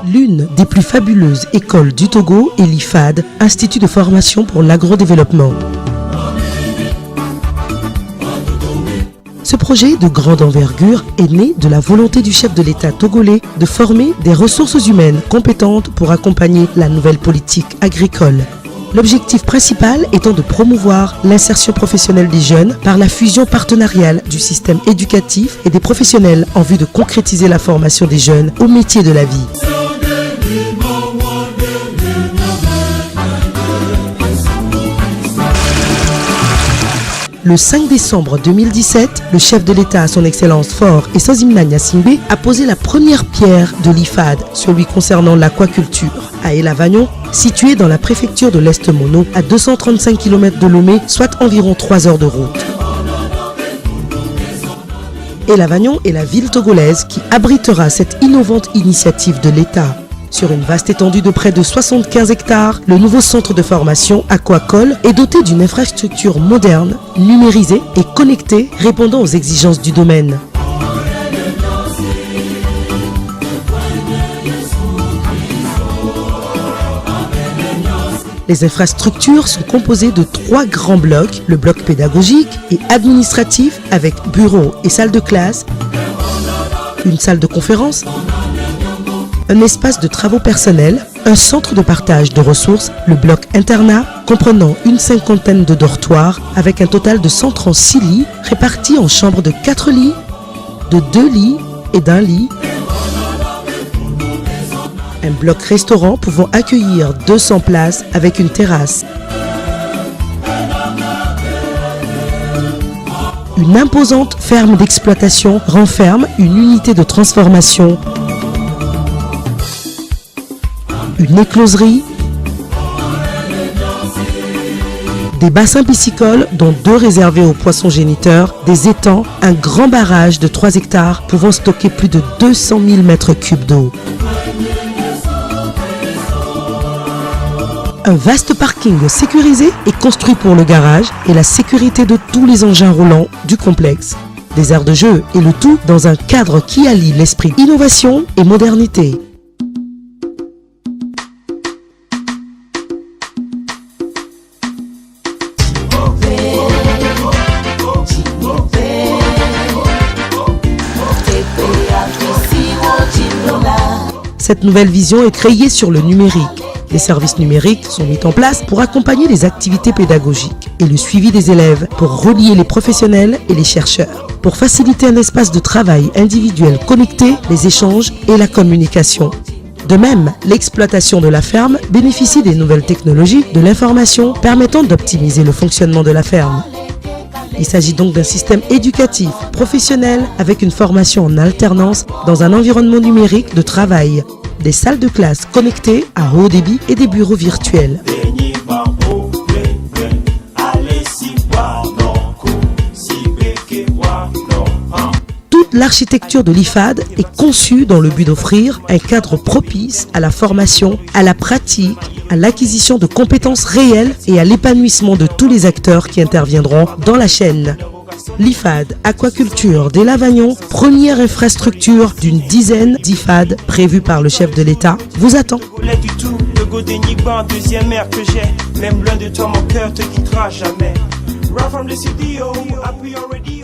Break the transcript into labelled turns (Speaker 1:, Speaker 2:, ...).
Speaker 1: L'une des plus fabuleuses écoles du Togo est l'IFAD, Institut de formation pour l'agrodéveloppement. Ce projet de grande envergure est né de la volonté du chef de l'État togolais de former des ressources humaines compétentes pour accompagner la nouvelle politique agricole. L'objectif principal étant de promouvoir l'insertion professionnelle des jeunes par la fusion partenariale du système éducatif et des professionnels en vue de concrétiser la formation des jeunes au métier de la vie. Le 5 décembre 2017, le chef de l'État, son Excellence Faure Essozinna Gnassingbé, a posé la première pierre de l'IFAD, celui concernant l'aquaculture, à Elavagnon, situé dans la préfecture de l'Est-Mono, à 235 km de Lomé, soit environ 3 heures de route. Elavagnon est la ville togolaise qui abritera cette innovante initiative de l'État. Sur une vaste étendue de près de 75 hectares, le nouveau centre de formation Aquacol est doté d'une infrastructure moderne, numérisée et connectée, répondant aux exigences du domaine. Les infrastructures sont composées de 3 grands blocs, le bloc pédagogique et administratif avec bureaux et salles de classe, une salle de conférence, un espace de travaux personnels, un centre de partage de ressources, le bloc internat, comprenant une 50aine de dortoirs avec un total de 136 lits répartis en chambres de 4 lits, de 2 lits et d'1 lit. Un bloc restaurant pouvant accueillir 200 places avec une terrasse. Une imposante ferme d'exploitation renferme une unité de transformation, une écloserie, des bassins piscicoles dont 2 réservés aux poissons géniteurs, des étangs, un grand barrage de 3 hectares pouvant stocker plus de 200 000 mètres cubes d'eau. Un vaste parking sécurisé est construit pour le garage et la sécurité de tous les engins roulants du complexe. Des aires de jeu et le tout dans un cadre qui allie l'esprit innovation et modernité. Cette nouvelle vision est créée sur le numérique. Des services numériques sont mis en place pour accompagner les activités pédagogiques et le suivi des élèves, pour relier les professionnels et les chercheurs, pour faciliter un espace de travail individuel connecté, les échanges et la communication. De même, l'exploitation de la ferme bénéficie des nouvelles technologies de l'information permettant d'optimiser le fonctionnement de la ferme. Il s'agit donc d'un système éducatif, professionnel, avec une formation en alternance dans un environnement numérique de travail, des salles de classe connectées à haut débit et des bureaux virtuels. Toute l'architecture de l'IFAD est conçue dans le but d'offrir un cadre propice à la formation, à la pratique, à l'acquisition de compétences réelles et à l'épanouissement de tous les acteurs qui interviendront dans la chaîne. L'IFAD Aquaculture d'Elavagnon, première infrastructure d'une dizaine d'IFAD prévues par le chef de l'État, vous attend.
Speaker 2: Deuxième mère que j'ai, même loin de toi mon cœur te quittera jamais. Right from the studio, happy already.